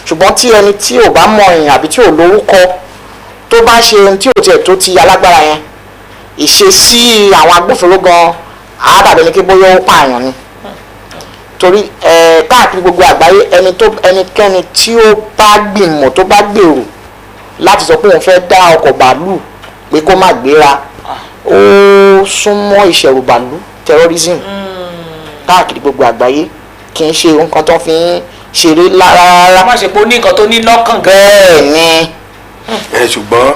ṣùgbọ́n tí ẹni tí ò bá mọ èèyàn àbí tí ò lórúkọ tó bá ṣe ohun tí ò tiẹ̀ tó ti alágbára yẹn ìṣesí àwọn agbófinró gan àádàbẹ̀ ni kí bóyá ó pààyàn ni torí káàkiri gbogbo àgbáyé ẹnikẹ́ni tí ó bá gbìmọ̀ tó bá gbèrò láti sọ pé òun fẹ́ dá ọkọ̀ bàálù pé kó má gbéra ó súnmọ́ ìṣẹ̀rùbàlù terrorism káàkiri gbogbo àgbáyé kì í ṣe nǹkan tó fi ń ṣeré rárá. má ṣe pé ó ní nǹkan tó ní lọ́kàn. bẹ́ẹ̀ ni. ṣùgbọ́n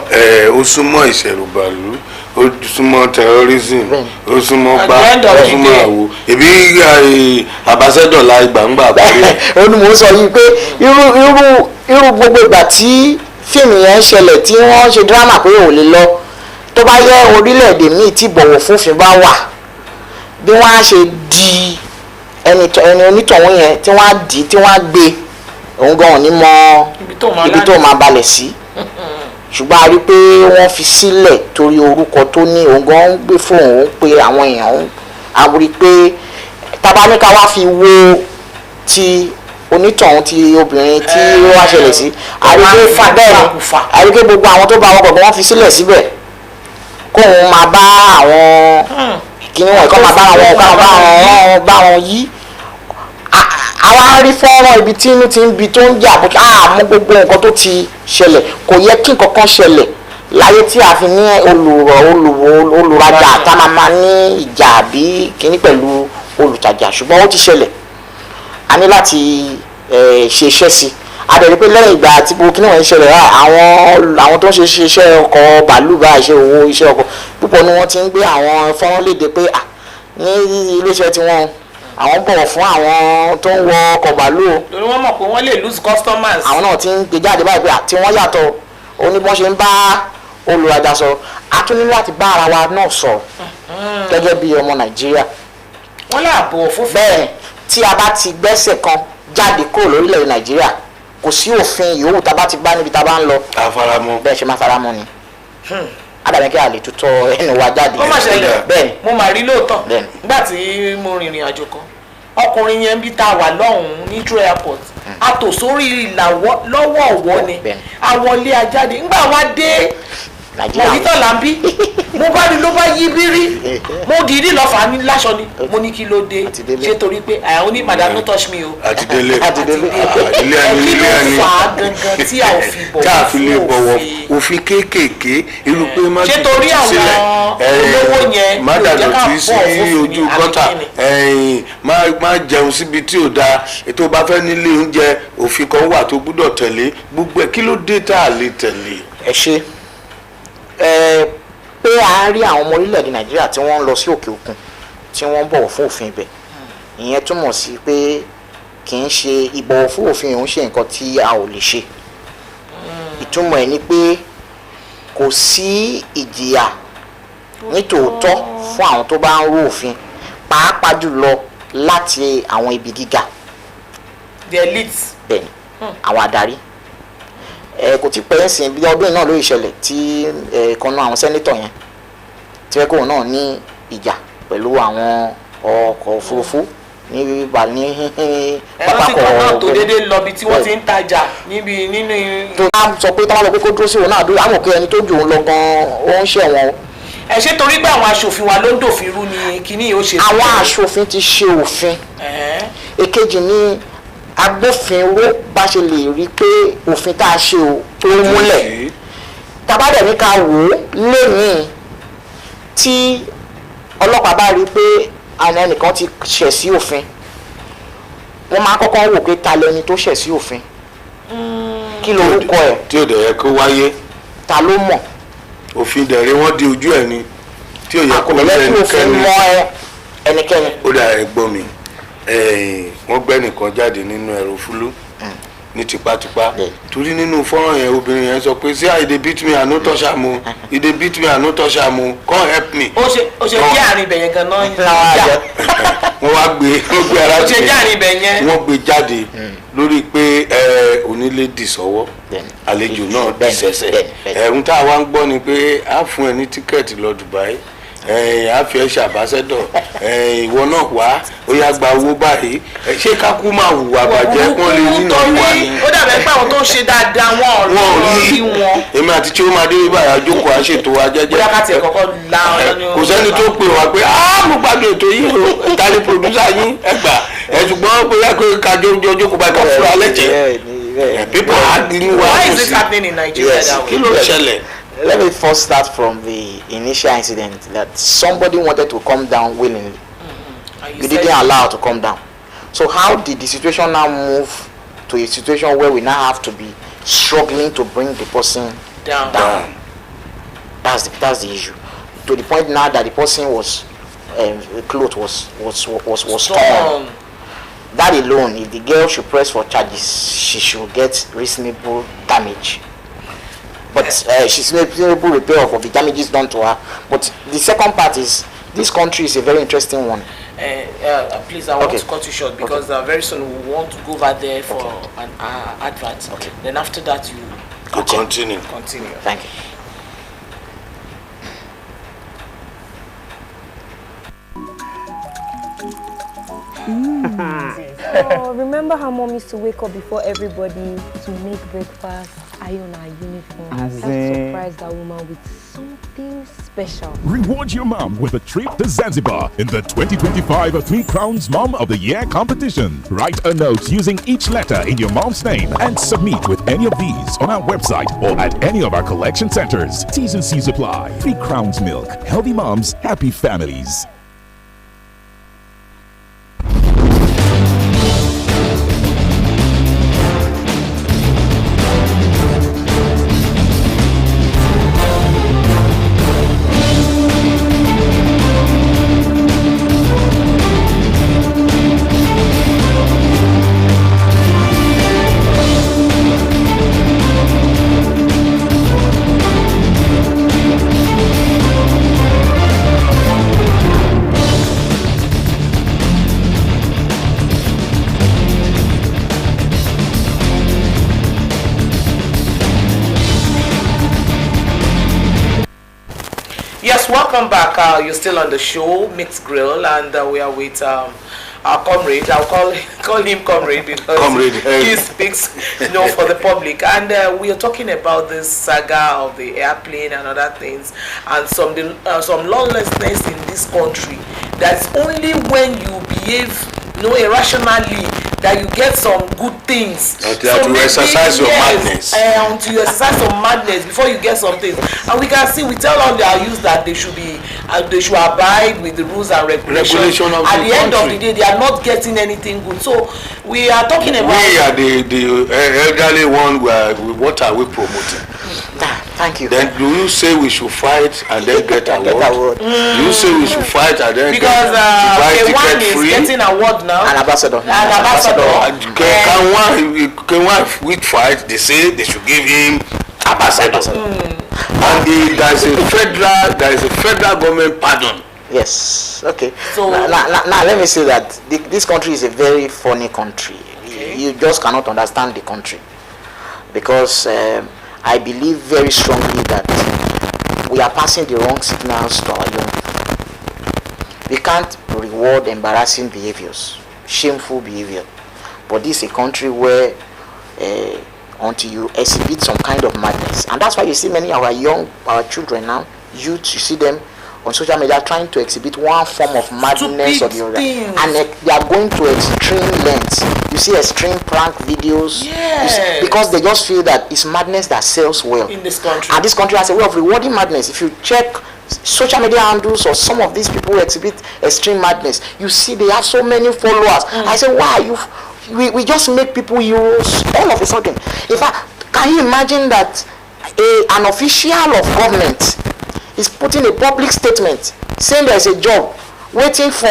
ó súnmọ́ ìṣẹ̀rùbàlù ó súnmọ́ terrorism ó súnmọ́ gbá ó súnmọ́ àwo èbí àbáṣẹ́dọ̀lá ìgbàǹgbà parí. ó ní mò ń sọ yìí pé irú gbogbo ìgbà tí fíìmù yẹn ń ṣẹlẹ̀ tí wọ́n ṣe dírámà pé ò lè lọ tó bá yẹ orílẹ̀-èdè míì tí bọ̀wọ̀ fúnfin bá wà bí wọ́n á ṣe di ẹni onítọ̀hún yẹn tí wọ́n á dì í tí wọ́n á gbé òun gan-an ní mọ ibi tó máa balẹ̀ sí ṣùgbọ́n a rí i pé wọ́n fi sílẹ̀ torí orúkọ tó ní òun gan-an ń gbé fóun òun pé àwọn èèyàn á rí i pé tabaníkà wá fi wo ti onítọ̀hún ti obìnrin tí ó wá ṣẹlẹ̀ sí àríkè gbogbo àwọn tó bá wọn kọ̀ọ̀kan wọ́n fi sílẹ̀ síbẹ̀ kóun máa bá àwọn kíní wọn kọ́ máa bá wọn yí àwa rí fọ́nrán ibi tí inú ti ń bi tó ń jà bó mú gbogbo nǹkan tó ti ṣẹlẹ̀ kò yẹ kí nǹkan kan ṣẹlẹ̀ láyé tí a fi ní olùrajà tá a máa ní ìjà àbí kíní pẹ̀lú olùtajà ṣùgbọ́n ó ti ṣẹlẹ̀ a ní láti ṣe iṣẹ́ sí a dẹ̀ rí pé lẹ́yìn ìgbà tí gbogbo kíní wọ̀nyí ṣẹlẹ̀ àwọn tó ń ṣe iṣẹ́ ọkọ̀ bàálù bá iṣẹ́ owó iṣẹ́ ọkọ̀ púpọ̀ ni wọ́n ti ń gbé àwọn fọ́nrán léde pé ní iléeṣẹ́ tiwọn àwọn bọ̀wọ̀ fún àwọn tó ń wọ ọkọ̀ bàálù. torí wọ́n mọ̀ pé wọ́n lè lose customers. àwọn náà ti ń gbé jáde báyìí pé tí wọ́n yàtọ̀ oníbọ́n ṣe ń bá olùrajà sọ a tún ní láti bá ara wa náà sọ gẹ́gẹ́ bí ọmọ Nàìjíríà. wọ́n lè bọ̀wọ̀ fún. bẹ́ẹ̀ tí a bá ti gbẹ́sẹ̀ kan jáde kúrò lórílẹ̀ Nàìjíríà kò sí òfin yòówù tá a bá ti bá níbi tá a bá ń lọ. àfaramọ́. bẹ́ẹ̀ ṣe máa faramọ́ ni. adàbẹ̀kẹ́ àlè tutọ́ ẹnu wa jáde. ó mà ṣẹlẹ̀ bẹ́ẹ̀ mo mà rí lóòótọ́ nígbà tí mo rìnrìn àjò kan ọkùnrin yẹn bí tá a wà lọ́hùn-ún ní True Airport a tò sórí ìlà lọ́wọ́ ọ̀wọ́ ni àwọlé ajáde ńgbà wá dé mọ̀lítọ́ là ń bí mo bá rí ló bá yí bírí mo dìídì lọ fà á ní láṣọ ni mo ní kí ló dé ṣé torí pé àwọn ní madam no touch me o àtidélé kí ló fà á gangan tí a ò fi bọ̀wọ̀ fún òfin kéékèèké irú pé má ṣé torí àwọn olówó yẹn má dàdọ̀tí sí ojú gọ́tà má jẹun síbi tí ò dáa ètò o bá fẹ́ nílé oúnjẹ òfin kan wà tó gbúdọ̀ tẹ̀lé gbogbo ẹ̀ kí ló dé tá a lè tẹ̀lé. ẹ ṣe pé a ń rí àwọn ọmọ orílẹ̀-èdè Nàìjíríà tí wọ́n ń lọ sí òkè òkun tí wọ́n ń bọ̀wọ̀ fún òfin ibẹ̀ ìyẹn túmọ̀ sí pé kì í ṣe ìbọ̀wọ̀ fún òfin òun ṣe nǹkan tí a ò lè ṣe ìtumọ̀ ẹ̀ ni pé kò sí ìjìyà nítòótọ́ fún àwọn tó bá ń rú òfin pàápàá jùlọ láti àwọn ibi gíga the elite bẹ́ẹ̀ni àwọn adarí kò tí pẹ́ ẹ̀sìn bí ọdún náà ló ìṣẹ̀lẹ̀ tí kan náà àwọn sẹ́nítọ̀ yẹn tí wọ́n kó náà ní ìjà pẹ̀lú àwọn ọkọ̀ òfurufú ní pápákọ̀ náà tó déédéé lọ bí tí wọ́n ti ń tajà níbi nínú. tó bá sọ pé táwọn lọ pé kó dúró sí òun náà dúró àwọn òkè ẹni tó jù òun lọ gan-an ó ń ṣẹ̀wọ̀n. ẹ ṣe torí pé àwọn aṣòfin wa ló ń dòfin rú ni kíní yóò ṣe. àwọn aṣòfin ti ṣe òfin èkejì ní agbófinró bá ṣe lè rí pé òfin tá a ṣe o tó ń múlẹ̀ tabadẹ̀ ní ká wò ó lẹ́yìn tí ọlọ́pàá bá rí pé àwọn ẹnìkan ti ṣẹ̀ sí òfin wọ́n máa kọ́kọ́ wò pé ta lẹni tó ṣẹ̀ sí òfin kí lorúkọ ẹ̀ tí ò dẹ̀ yẹ kó wáyé ta ló mọ̀ òfin dẹ̀rẹ̀ wọ́n di ojú ẹ̀ ni tí ò yẹ kó lẹ́ ẹnikẹ́ni mọ́ ẹnikẹ́ni. ó dà ẹ gbọ́ mi wọ́n gbẹ́ nìkan jáde nínú ẹ̀rọ fúlú ní tipátipá torí nínú fọ́nrán yẹn obìnrin yẹn sọ pé sí I dey beat me I no touch am o you dey beat me I no touch am o come help me. ó ṣe jẹ́ àárín ibẹ̀ yẹn gan-an jà. wọ́n wá gbé ara ó ṣe jẹ́ àárín ibẹ̀ yẹn. wọ́n gbé jáde lórí pé onílé dì sọ́wọ́ àlejò náà dì sẹ́sẹ̀ ẹ̀hún tá a wá ń gbọ́ ni pé a fún ẹ ní tíkẹ́ẹ̀tì lọ Dubai a fi ẹ ṣàbáṣẹ́dọ̀ ìwọ náà wá ó yá gba owó báyìí ṣé kákú máa hùwà bàjẹ́ kán lè nínú ìwà ni. ó dàbẹ̀ pé àwọn tó ń ṣe dáadáa wọn ò rí wọn. èmi àti tí ó máa dé ibà àjókòó àṣètò ajẹ́jẹ́. bóyá ká tiẹ̀ kọ́kọ́ la ọ̀nà. kò sẹ́ni tó pè wá pé mo gbádùn ètò yìí o ta ni producer yín ẹgbà ṣùgbọ́n bóyá kájọ jókòó báyìí kọ́ fúra lẹ́jẹ̀. people are dealing with. Why is it happening in Nigeria that way? kí ló ṣẹlẹ̀? Let me first start from the initial incident that somebody wanted to come down willingly. You didn't allow to come down. So how did the situation now move to a situation where we now have to be struggling to bring the person down? That's the issue. To the point now that the person was clothes was torn. That alone, if the girl should press for charges, she should get reasonable damage. But she's reasonable repair of the damages done to her. But the second part is, this country is a very interesting one. Please, I want to cut you short because very soon we want to go over there for an advert. Okay. Then after that you continue. Thank you. So remember how mom used to wake up before everybody to make breakfast, iron our uniform, and surprise that woman with something special. Reward your mom with a trip to Zanzibar in the 2025 Three Crowns Mom of the Year competition. Write a note using each letter in your mom's name and submit with any of these on our website or at any of our collection centers. T's and C's apply. 3 Crowns Milk. Healthy moms, happy families. Welcome back. You're still on the show, Mixed Grill, and we are with our comrade. I'll call him comrade because he speaks, for the public. And we are talking about this saga of the airplane and other things, and some lawlessness in this country. That's only when you behave, irrationally, that you get some good things. Until you exercise your madness. Until you exercise some madness before you get some things. And we tell all our youth that they should abide with the rules and regulations. At the end of the day, they are not getting anything good. So we are talking about. We are the elderly one. What are we promoting? Thank you. Then do you say we should fight and then get award? Do you say we should fight and then because K1 is getting award now? An ambassador. Can one with fight? They say they should give him ambassador. And there is a federal government pardon. Yes. Okay. So now let me say that this country is a very funny country. Okay. You just cannot understand the country because. I believe very strongly that we are passing the wrong signals to our young people. We can't reward embarrassing behaviors, shameful behavior. But this is a country where until you exhibit some kind of madness, and that's why you see many of our children now, youth, you see them on social media trying to exhibit one form of madness or the other, and they are going to extreme lengths. You see extreme prank videos, because they just feel that it's madness that sells well in this country. And this country has a way of rewarding madness. If you check social media handles or some of these people who exhibit extreme madness, you see they have so many followers. I say, why? We just make people heroes all of a sudden. In fact, can you imagine that an official of government is putting a public statement saying there's a job waiting for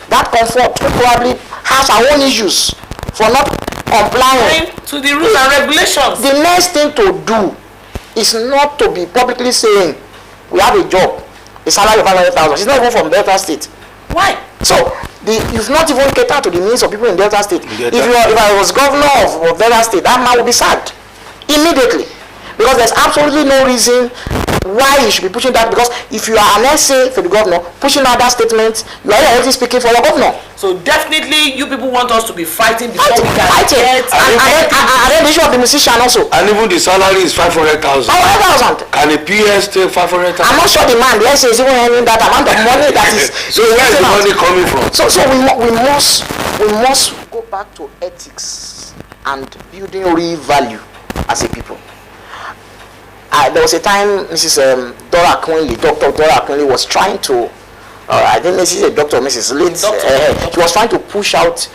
that comfort who probably has our own issues for not complying to the rules and regulations? The next thing to do is not to be publicly saying we have a job, a salary of 500,000. She's not even from Delta State. Why? So you've not even catered to the needs of people in Delta State. If I was governor of Delta State, that man would be sacked immediately, because there's absolutely no reason why you should be pushing that, because if you are an essay for the governor, pushing out that statement, you are already speaking for your governor. So definitely you people want us to be fighting before we can get... And then the issue of the musician also. And even the salary is 500,000. 500,000. Can a PS take 500,000? I'm not sure the man, the essay is even earning that amount of money that is... So where is the money coming from? So we must go back to ethics and building real value as a people. There was a time Mrs. Dora Quinley, Dr. Dora Quinley was trying to, I think this is a doctor, Mrs. Leeds, she was trying to push out,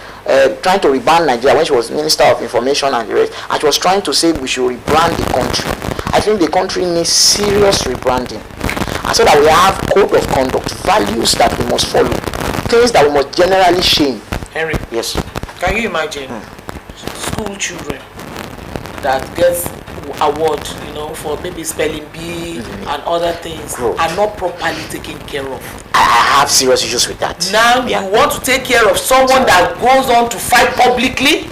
trying to rebrand Nigeria when she was Minister of Information and the rest, and she was trying to say we should rebrand the country. I think the country needs serious rebranding, and so that we have code of conduct, values that we must follow, things that we must generally shame. Henry, yes. Can you imagine school children that gets award, for maybe spelling bee and other things are not properly taken care of? I have serious issues with that. Now you want to take care of someone that goes on to fight publicly?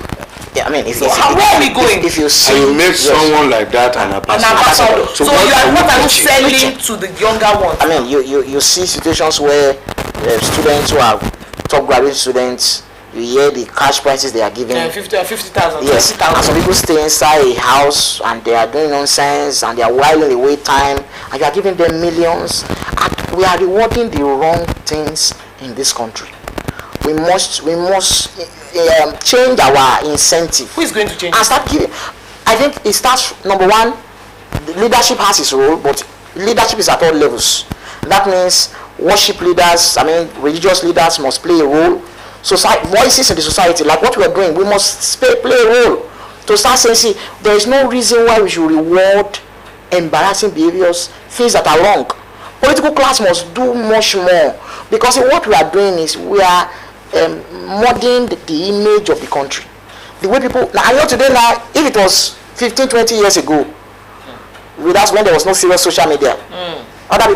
Yeah, I mean, where are we going? If you see, and you make someone like that an ambassador. So what are you selling to the younger ones? I mean, you see situations where students who are top graduate students, you hear the cash prices they are giving. 50,000. Yes, 50,000. and some people stay inside a house and they are doing nonsense and they are whiling away time, and you are giving them millions. And we are rewarding the wrong things in this country. We must change our incentive. Who is going to change? And start giving. I think it starts, number one, the leadership has its role, but leadership is at all levels. That means worship leaders, religious leaders must play a role. Voices in the society, like what we are doing, we must play a role to start saying, see, there is no reason why we should reward embarrassing behaviors, things that are wrong. Political class must do much more, because what we are doing is we are modeling the image of the country. The way people, now I know today now, if it was 15, 20 years ago, that's when there was no serious social media, other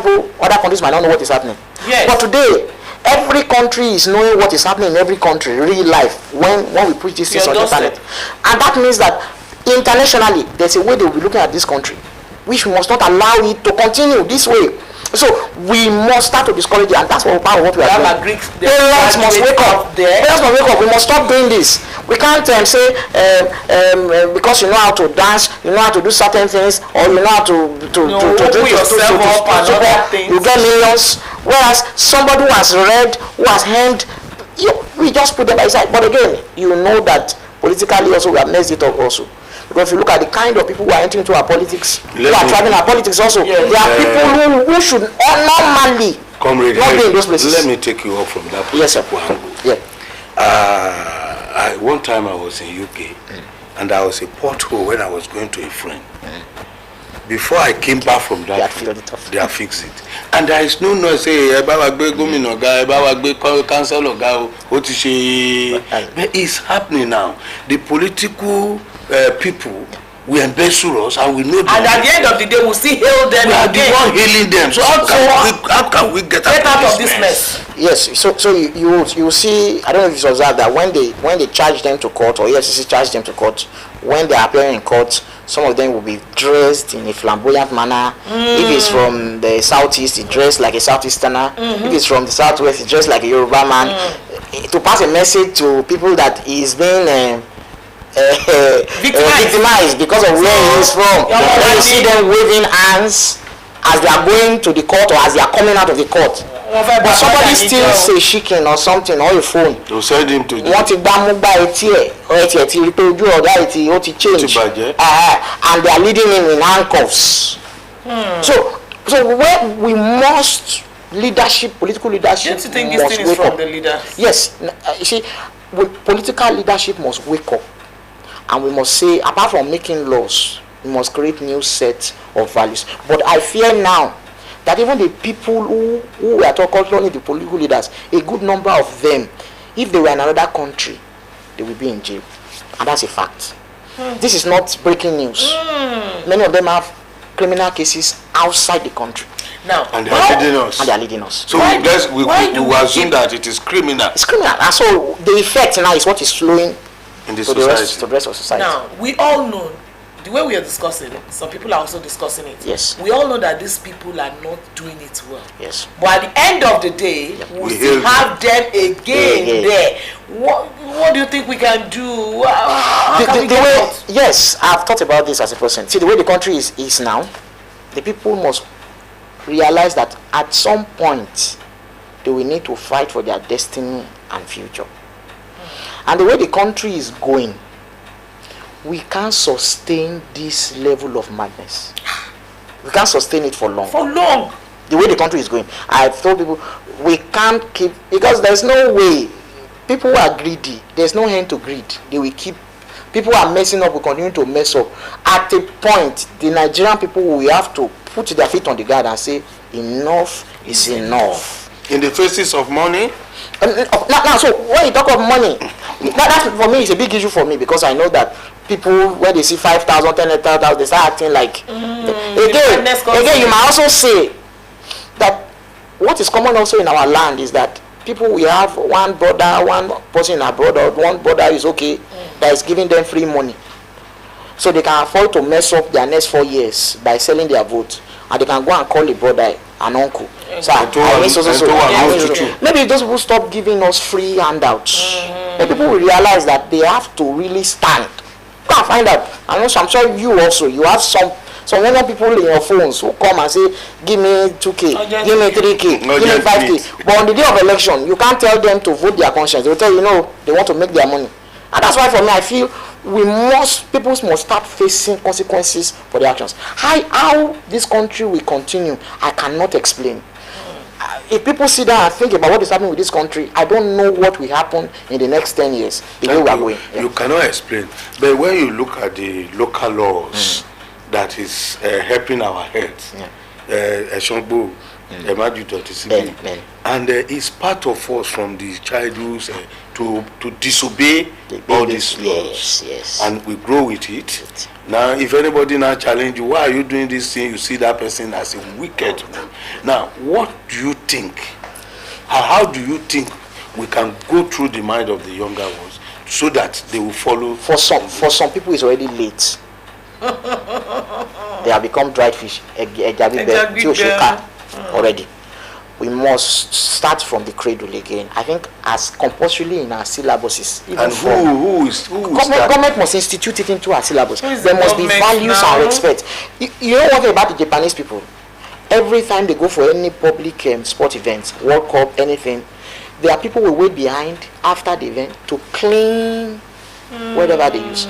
countries might not know what is happening. Yes. But today, every country is knowing what is happening in every country, real life, when we push this things on the internet. And that means that internationally, there's a way they will be looking at this country, which we must not allow it to continue this way. So we must start to discourage it, and that's what we are doing. Parents must wake up. Parents must wake up. We must stop doing this. We can't say because you know how to dance, you know how to do certain things, or you know how to you get millions. Whereas somebody who has read, who has heard, we just put them aside. But again, you know that politically also we have messed it up also. Because if you look at the kind of people who are entering into our politics, who are driving our politics also, there are people who should normally not be in those places. Let me take you off from that political angle. Yeah. One time I was in UK, and I was a pothole when I was going to a friend. Before I came back from that, they have fixed it. And there is no noise, say, councillor, but it's happening now. The political people will embezzle us, and we know them. And at the end of the day, we'll still hail them we are again. the one hailing them. So how can we get out of this mess? Yes, so you see, I don't know if you observed that when they charge them to court, or EFCC charge them to court, when they are appearing in court, some of them will be dressed in a flamboyant manner. If it's from the southeast, he dressed like a southeasterner. If it's from the southwest, he dressed like a Yoruba man. To pass a message to people that he is being victimized because of where he is from. Then you see them waving hands as they are going to the court or as they are coming out of the court. But somebody steals a chicken or something or a phone. To send him to jail. Wọ́n ti gbá mú gbá etí ẹ̀ ọ̀rẹ́ ti rí pé ojú ọ̀gá ẹ̀ ó ti change. And they are leading him in handcuffs. So where we must political leadership. Don't you think this thing is from the leaders? Yes, you see, political leadership must wake up, and we must say, apart from making laws, we must create new sets of values. But I fear now that even the people who are calling the political leaders, a good number of them, if they were in another country, they will be in jail. And that's a fact. This is not breaking news. Many of them have criminal cases outside the country. Now, and they are leading us. So we assume that it is criminal. It's criminal. And so the effect now is what is flowing in the to the rest of society. Now, we all know the way we are discussing it, some people are also discussing it. Yes. We all know that these people are not doing it well. Yes. But at the end of the day, we still have them again there. What do you think we can do? How can we get out? Yes, I've thought about this as a person. See, the way the country is now, the people must realize that at some point they will need to fight for their destiny and future. And the way the country is going, we can't sustain this level of madness. We can't sustain it for long. For long. The way the country is going, I've told people we can't keep, because there's no way. People who are greedy, there's no end to greed. They will keep. People are messing up, will continue to mess up. At a point, the Nigerian people will have to put their feet on the ground and say, enough is enough. In the faces of money? Now, so when you talk of money, that for me is a big issue for me, because I know that people, when they see 5,000, 10,000, they start acting like. Again, you might also say that what is common also in our land is that people, we have one brother, one person abroad, or one brother is okay, that is giving them free money. So they can afford to mess up their next 4 years by selling their vote. And they can go and call a brother an uncle. So maybe those people stop giving us free handouts. And people will realize that they have to really stand. Go and find out. And also, I'm sure you also, you have some other people in your phones who come and say, give me 2K, give me 3K, give me 5K. But on the day of election, you can't tell them to vote their conscience. They will tell you, no, they want to make their money. And that's why for me, I feel people must start facing consequences for their actions. How this country will continue, I cannot explain. If people sit down and think about what is happening with this country, I don't know what will happen in the next 10 years. The way we are going. You cannot explain. But when you look at the local laws that is helping our health, and it's part of us from the childhood to disobey all these laws. Yes. And we grow with it. Now, if anybody now challenge you, why are you doing this thing? You see that person as a wicked one. Now, what do you think? How do you think we can go through the mind of the younger ones so that they will follow? For some people, it's already late. They have become dried fish. Already. We must start from the cradle again. I think as compulsorily in our syllabuses. And who is government must institute it into our syllabus. There must be values and respect. You know what about the Japanese people? Every time they go for any public sport events, World Cup, anything, there are people who wait behind after the event to clean whatever they use.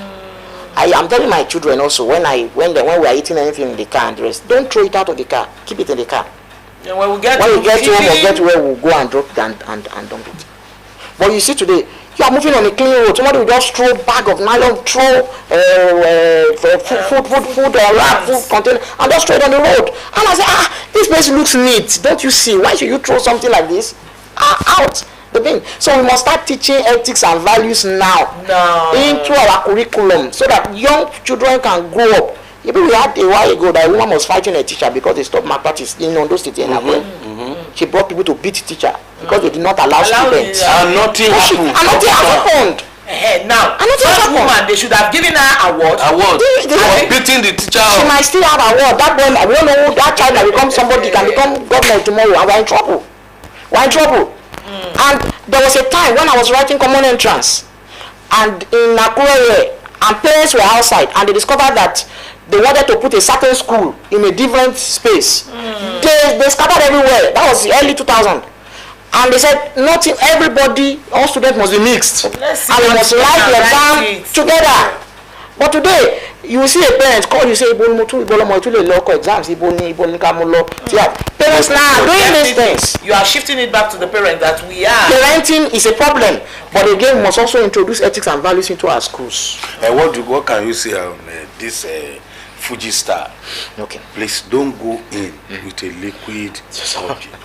I'm telling my children also, when we are eating anything in the car and the rest, don't throw it out of the car. Keep it in the car. And when we get home, we'll get to where we'll go and drop it and dump it. But you see today, you are moving on a clean road. Somebody will just throw bag of nylon, throw food or wrap, food container, and just throw it on the road. And I say, this place looks neat. Don't you see? Why should you throw something like this out the bin? So we must start teaching ethics and values now into our curriculum so that young children can grow up. Even we had a while ago that a woman was fighting a teacher because they stopped malpractice in Ondo State. She brought people to beat the teacher because they did not allow students. And nothing happened. And nothing happened. Now, that woman, they should have given her award. They were beating the teacher. She might still have award. That boy, I don't know, that child might become somebody, can become governor tomorrow, and we're in trouble. And there was a time when I was writing common entrance, and in Nakuru, and parents were outside, and they discovered that they wanted to put a certain school in a different space. They scattered everywhere. That was the early 2000. And they said, not everybody, all students must be mixed. And they must write the exam together. But today, you will see a parent call you say, exams, parents now doing these things. You are shifting it back to the parent that we are. Parenting is a problem. But again, we must also introduce ethics and values into our schools. What can you say on this Fuji Star? Okay. Please don't go in with a liquid subject.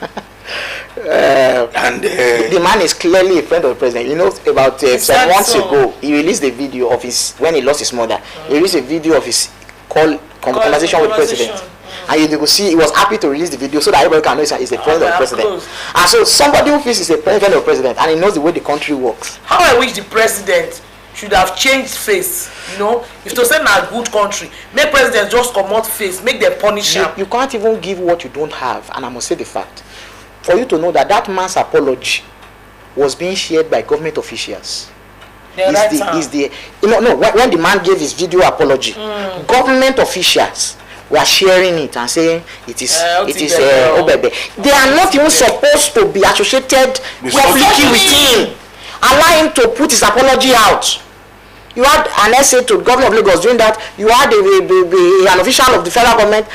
And the man is clearly a friend of the president. You know, about some months ago, he released a video of when he lost his mother. He released a video of his conversation with the president. And you could see he was happy to release the video so that everybody can know he's a friend of the president. And so somebody who feels he's a friend of the president and he knows the way the country works. How I wish the president should have changed face, you know. If to say na good country, make president just comot face, make them punish am. You can't even give what you don't have, and I must say the fact. For you to know that man's apology was being shared by government officials. When the man gave his video apology, government officials were sharing it and saying it is Obebe. They are not even supposed to be associated publicly with him. Allow him to put his apology out. You had an essay to the governor of Lagos doing that. You had an official of the federal government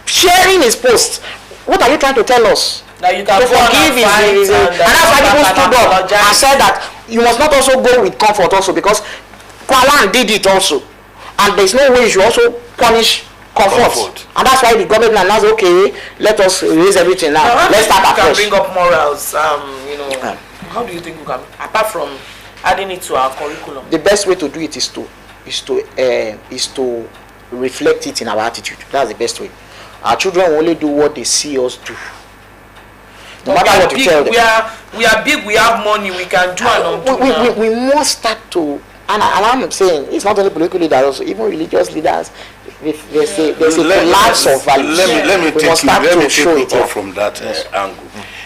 sharing his post. What are you trying to tell us? That you can forgive his and that's why people stood up and said that you must not also go with comfort also, because Kwalan did it also, and there's no way you should also punish comfort. And that's why the government now announced, okay, let us erase everything now. Let's start afresh. Can bring up morals. How do you think we can, apart from adding it to our curriculum? The best way to do it is to reflect it in our attitude. That's the best way. Our children will only do what they see us do. No matter what you tell them. We are big, we have money, we can do and undo. We must start to, and I'm saying, it's not only political leaders, also even religious leaders, there's a collapse of values. Let me take you off from that angle.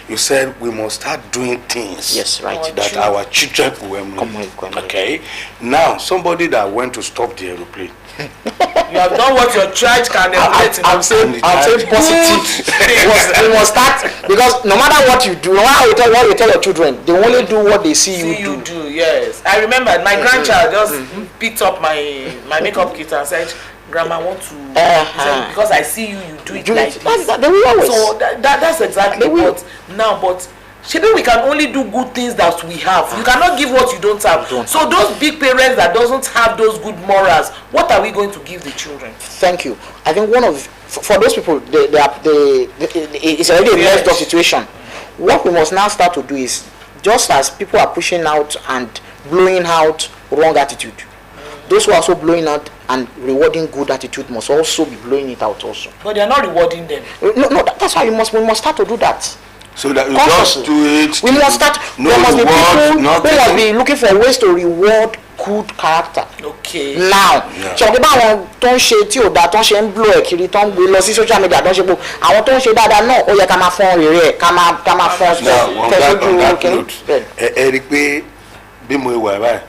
You said we must start doing things, yes, right, that our children will emulate. Okay, now somebody that went to stop the aeroplane. You have done what your church can emulate. I'm saying positive. We must start, because no matter what you do, no matter what you tell your children, they only do what they see you do. Yes, I remember my grandchild just picked up my makeup kit and said, "Grandma, I want to," because I see you do it like this. So that's exactly what now. But we can only do good things that we have. You cannot give what you don't have. So those big parents that doesn't have those good morals, what are we going to give the children? Thank you. I think for those people, it's already a messed up situation. What we must now start to do is, just as people are pushing out and blowing out wrong attitude, those who are also blowing out and rewarding good attitude must also be blowing it out also. But they are not rewarding them. No, that's why we must start to do that. So that we just do it. We must start. There must be people who must be looking for ways to reward good character. Okay. Now, ṣọ̀kí bá àwọn tó ń ṣe tí ò dáa tó ń ṣe ń blow ẹ̀ kiri tó ń gbé lọ sí social media tó ń ṣe gbó àwọn tó ń ṣe dáadáa náà ó yẹ ká máa fọ́n rere ẹ̀ ká máa fọ́n tẹ̀síjú kìíní. Ẹ rí i pé bí mo wà báyìí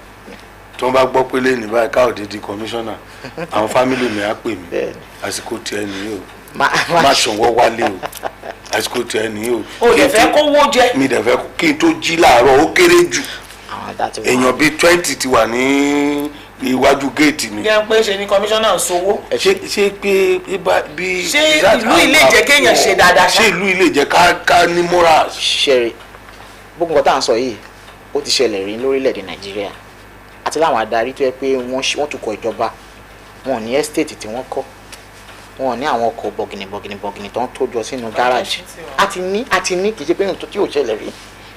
tí wọ́n bá gbọ́ pé lẹ́yìn báyìí káòdé di kọmíṣánná àwọn fámìlì mi á pè mí àsìkò tiẹ̀ nìyí o má ṣọwọ́ wálé o àsìkò tiẹ̀ nìyí o. O lè fẹ́ kówó jẹ. Mi dẹ̀ fẹ́ kí n tó jí láàárọ̀ ó kéré jù èèyàn bíi 20 ti wà ní iwájú géètì mi. jẹ́ pé ṣe ni kọmíṣánná ń sowó. ṣé pé bí. ṣé ìlú ilé jẹ́ kéèyàn ṣe dáadáa. ṣé ìlú ilé jẹ́ ká ní morals. ṣeré gbogbo nǹkan tá à ń sọ yìí ó ti ṣẹlẹ̀ rí lórílẹ̀‐èdè Nàìjíríà àti láwọn adarí tó yẹ pé wọ́n tukọ̀ ìjọba wọn ò ní ẹ́stéètì tí wọ́n kọ́ wọn ò ní àwọn ọkọ̀ bọ̀gìnì tó ń tójọ sínú gáràjì àti ní kì í ṣe pé nǹkan tí ò ṣẹlẹ̀ rí.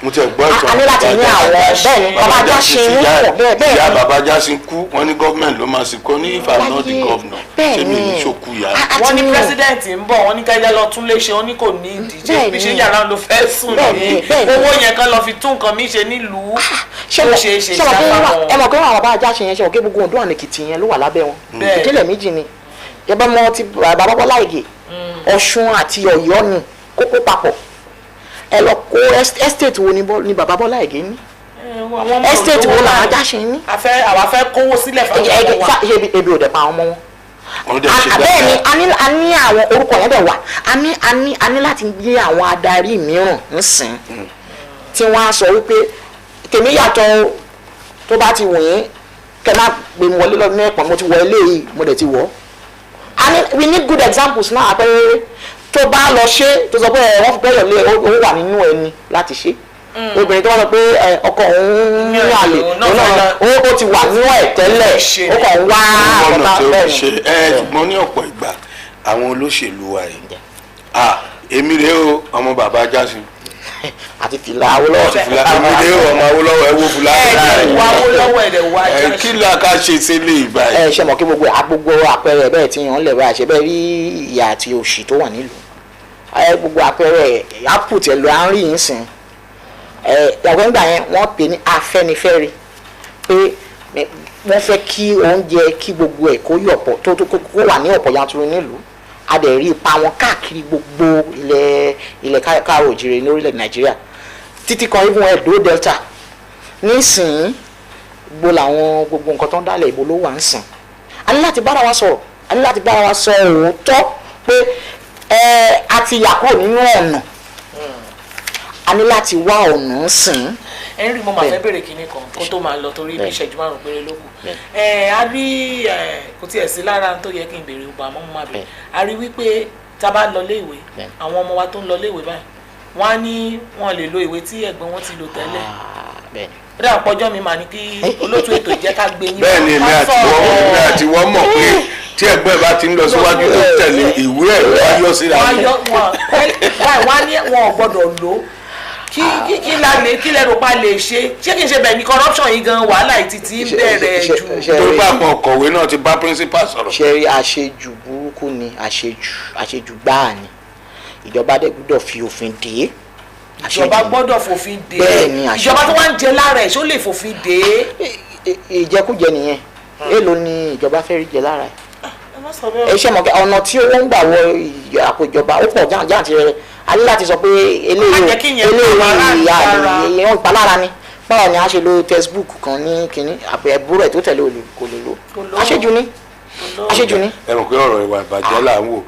mo ti gbọ́ ìtàn a ní láti ní àwọn bẹ́ẹ̀ ni bàbá Jásin ń pọ̀ bẹ́ẹ̀ ìyá bàbá Jásin kú wọ́n ní gọ́ọ̀mẹ̀ntì ló máa sìnkú ní if I'm not the governor ṣé mi ní ṣòkú ìyá. wọ́n ní president ń bọ̀ wọ́n ní kájá lọ tún lè ṣe wọ́n ní kò ní ìdíje bí ṣé yàrá ló fẹ́ sùn ní owó yẹn kan lọ fi tún nǹkan mi ṣe nílùú tó ṣe é ṣe ṣàfihàn. ẹ mọ̀ pé àwọn bàbá Jásin yẹn ṣe òkè gbogbo Oǹdó àti Èkìtì yẹn ló wà lábẹ́ wọn ìdílé méjì ni yẹ́bẹ́ mọ́ ti bàbá Bọ́lá Ìgè Ọ̀ṣun àti Ọ̀yọ́ ni kókó papọ̀ ẹ lọ kó estate wo ni bàbá Bọ́lá Ìgè ní estate wo làwọn Jásin ní. àwa fẹ́ kówó sílẹ̀ fún ọmọ wa. ebi ò dẹ̀ pa àwọn ọmọ wọn. bẹ́ẹ̀ ni a ní àwọn orúkọ yẹn dẹ̀ wà a ní láti gbé àwọn adarí mìíràn ńsìn tí wọ́n á sọ wípé tèmi yàtọ̀ tó bá ti wù yín kẹ́ má gbé mi wọlé lọ́dún ẹ̀pọ̀n mo ti wọ eléyìí mo dẹ̀ ti wọ̀. we need good examples náà àpẹẹrẹ tó bá lọ ṣe tó sọ pé wọ́n fi bẹ́ẹ̀ lé owó wà nínú ẹni láti ṣe obìnrin tó wọ́n sọ pé ọkọ òun ní àlè owó ti wà nínú ẹ̀ tẹ́lẹ̀ ó kàn wá ọ̀nà tó ṣe ṣùgbọ́n ní ọ̀pọ̀ ìgbà àwọn olóṣèlú wa yìí èmi rèé o ọmọ bàbá Jásin àti fìlà Awólọ́wọ̀ èmi rèé o ọmọ Awólọ́wọ̀ ẹ wo fìlà Awólọ́wọ̀ kí la ká ṣe sílé ìgbà yìí. ṣe mọ̀ kí gbogbo àpẹẹrẹ bẹ́ẹ̀ tí yàn ń lẹ̀ bá ṣe bẹ́ẹ̀ rí ìyà àti òṣì tó wà nílùú gbogbo àpẹẹrẹ aput ẹ̀ lọ à ń rí yín sìn ìyàwó ńgbà yẹn wọ́n pè ní Afẹ́nifẹ́re pé wọ́n fẹ́ kí oúnjẹ kí gbogbo ẹ̀ kó yọ̀pọ̀ kó wà ní ọ̀pọ̀ yanturu nílùú a dẹ̀ rí ipa wọn káàkiri gbogbo ilẹ̀ káàrọ̀ òjìrè ní orílẹ̀ Nàìjíríà títí kan even Edo Delta nísìnyí gbogbo nǹkan tó ń dálẹ̀ ìbò ló wà ń sìn a ní láti bára wa sọ̀rọ̀ a ní láti bára wa sọ òótọ́ pé a ti yà kúrò nínú ọ̀nà a ní láti wá ọ̀nà sìn. Henry mo máa fẹ́ bèrè kinní kan kó tó máa lọ torí bí ìṣẹ́jú márùn-ún péré ló kù a rí kò tiẹ̀ sí lára tó yẹ kí n bèrè ọba àmọ́ mo máa bèrè a rí wípé tá a bá lọ léèwé àwọn ọmọ wa tó ń lọ léèwé báyìí wọ́n á ní wọ́n lè lo ìwé tí ẹ̀gbọ́n wọn ti lò tẹ́lẹ̀ ó dà pọ́jọ́ mi mà ní kí olóòtú ètò ìjẹ́ ká gbé yín bẹ́ẹ̀ ni èmi àti wọ́n mọ̀ pé tí ẹgbẹ́ bá ti ń lọ síwájú tó tẹ̀lé ìwé ẹ̀ wáyọ́ síra wọ́n á ní wọn ò gbọ́dọ̀ lò kí lẹ́rù pa lè ṣe ṣé kì í ṣe bẹ́ẹ̀ ni corruption yìí gan wàhálà ìtìtì ń bẹ̀rẹ̀ jù. torí bá àwọn ọ̀kọ̀wé náà ti bá principal sọ̀rọ̀. ṣe rí àṣejù burúkú ni àṣejù gbáà ni ìjọba dẹ̀ gbọ́dọ̀ fi òfin dè é. ìjọba gbọ́dọ̀ fòfin dè é bẹ́ẹ̀ ni àṣejù ìjọba tó wá ń jẹ lára ẹ̀ ṣó lè fòfin dè é. ìjẹkújẹ nìyẹn èèlò ni ìjọba fẹ́ rí jẹ lára ẹ̀. ẹ ṣe mọ̀ ọ̀nà tí owó ń gbà wọ àpò ìjọba ó pọ̀ jáǹtì rẹ̀ a ní láti sọ pé eléyìí ìyẹn ìpalára ni báwo ni a ṣe lo textbook kan ní kínní àbúrò ẹ̀ tó tẹ̀lé kò lè lo àṣejù ni. ẹ mọ̀ pé ọ̀rọ̀ ìwà ìbàjẹ́ là ń wò.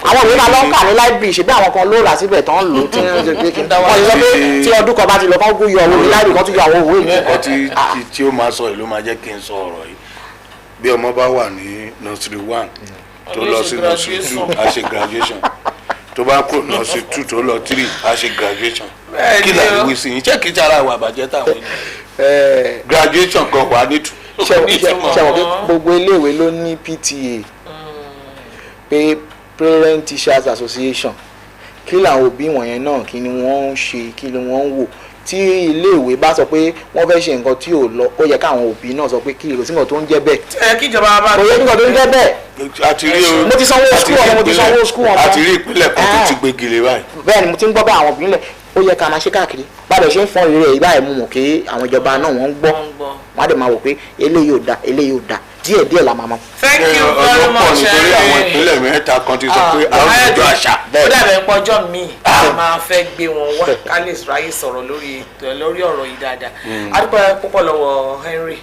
àwọn ìwé máa lọ kà ní library ṣe bí àwọn kan ló rà síbẹ̀ tán lò tí wọ́n ṣe pé tí ọdún kan bá ti lọ kán kó yọ owó ní library kan tún yọ àwọn òwe yìí. nǹkan tí ó máa sọ yìí ló máa jẹ́ kí n sọ ọ̀rọ̀ yìí bí ọmọ bá wà ní nursery 1 tó lọ sí nursery 2 a ṣe graduation tó bá kúrò nursery 2 tó lọ 3 a ṣe graduation kí là ń wí sí yín ṣé kì í ṣara ìwà ìbàjẹ́ táwọn ènìyàn graduation kan wà nítù. ṣe wọ́n pé gbogbo iléèwé ló ní PTA pé Parent Teachers Association kí làwọn òbí wọ̀nyẹn náà kí ni wọ́n ń ṣe kí ni wọ́n ń wò tí iléèwé bá sọ pé wọ́n fẹ́ ṣe nǹkan tí ò lọ ó yẹ káwọn òbí náà sọ pé kí èrò sí nǹkan tó ń jẹ́ bẹ́ẹ̀. kíjọba bá kò yẹ nǹkan tó ń jẹ́ bẹ́ẹ̀. àti rí o mo ti sanwó skul ọmọ. àti rí ìpínlẹ̀ kan tó ti gbégi lé báyìí. bẹ́ẹ̀ ni mo ti ń gbọ́ bá àwọn òbí nílẹ̀ ó yẹ ká máa ṣe káàkiri báyọ̀ ṣe ń fọ́n rere yìí báyìí mú mọ̀ pé àwọn ìjọba náà wọ́n ń gbọ́ wọ́n á dẹ̀ máa wò pé eléyìí ò da díẹ̀ la máa mọ̀. Thank you very much. nítorí àwọn ìpínlẹ̀ mẹ́ta kan ti sọ pé àwọn ìjọ àṣà. ó dàbẹ̀ pọ́jọ́ mi a máa fẹ́ gbé wọn wá ká lè ráyè sọ̀rọ̀ lórí ọ̀rọ̀ yìí dáadáa. a dúpẹ́ púpọ̀ lọ́wọ́ Henry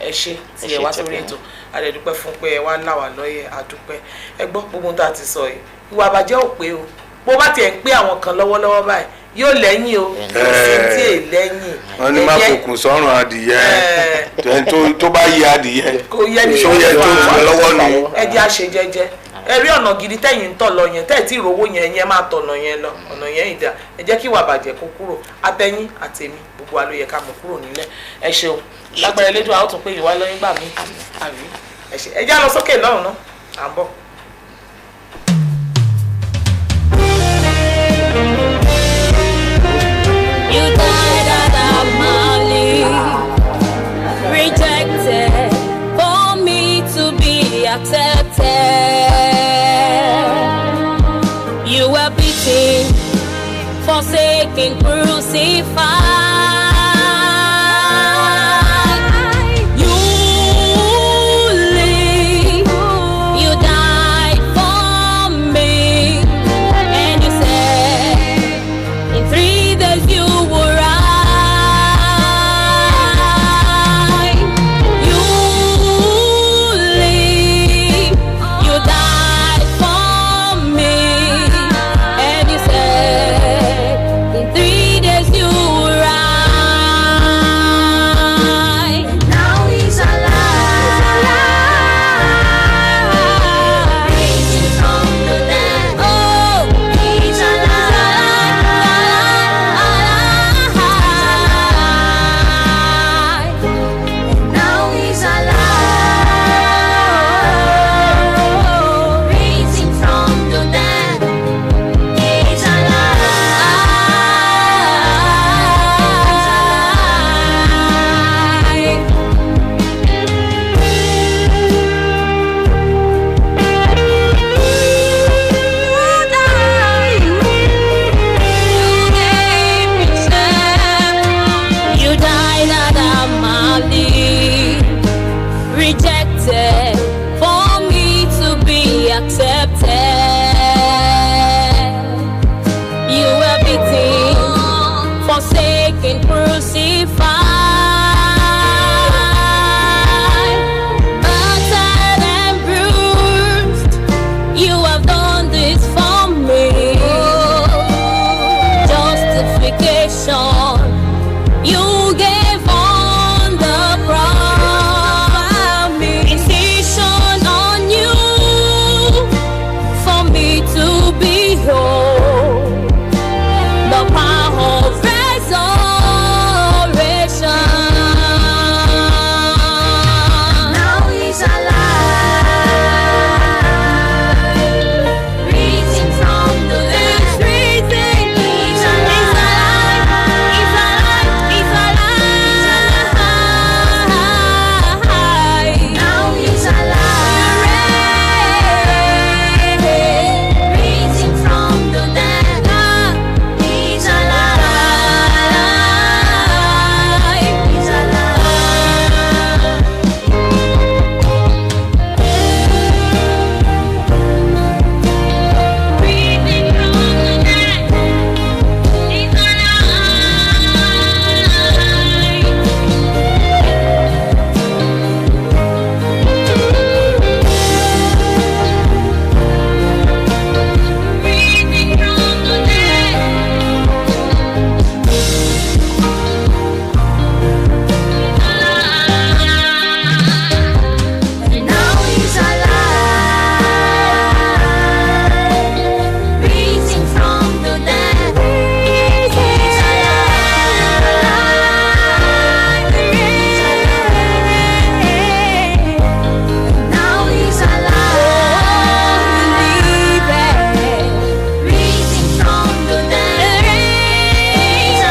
ẹ ṣé tí ẹ wá sórí ètò a lè dúpẹ́ fún pé ẹ wá là wá lóye a dúpẹ́ ẹ gbọ́ gbogbo ohun tá a ti sọ yìí ìwà àbàjẹ́ ò pé o bó bá tiẹ̀ ń pé àwọn kan lọ́wọ́lọ́wọ́ báyìí yóò lẹ́yìn o kò sí tí è lẹ́yìn. wọ́n ní má fòkùn sọ́rùn adìyẹ tó bá yẹ adìyẹ kò yẹ ní ṣó yẹ tó fà lọ́wọ́ nù. ẹ jẹ́ àṣẹ jẹ́jẹ́ ẹ rí ọ̀nà gidi tẹ̀yìn ń tọ̀ lọ yẹn tẹ̀ tí ìrówó yẹn máa tọ̀nà yẹn lọ ọ̀nà yẹn ìdá ẹ jẹ́ kí ìwà bàjẹ́ kó kúrò àtẹ̀yìn àtẹ̀mí gbogbo wa ló yẹ ká mú kúrò nílẹ̀ ẹ ṣeun lágbára elédùn àwọn tó pé ìwà lọ́yìn gbà mí àbí ẹ jẹ́ á lọ sókè lọ́hùn náà à ń bọ̀. You died out of money, rejected for me to be accepted. You were beaten, forsaken, crucified. You live, you died for me, and you said in 3 days you will rise. You live, you died for me, and you said in 3 days you will rise. rejected for me to be accepted. You were beaten, forsaken, crucified, battered and bruised. You have done this for me. Justification you gave on the cross. Incision on you for me to behold the power of resurrection. Now he's alive, risen from the dead. He's alive, he's alive, he's alive. Now he's alive, risen from the dead. He's alive, he's alive. Risen from the dead. He's now he's alive, risen from the dead. He's alive, now he's alive, risen from the dead. He's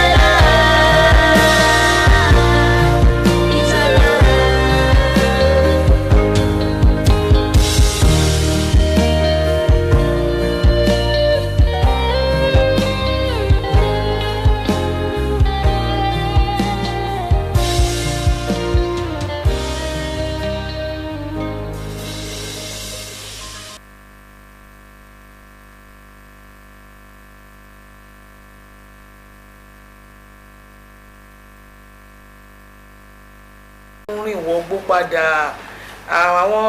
orin wọgbó padà àwọn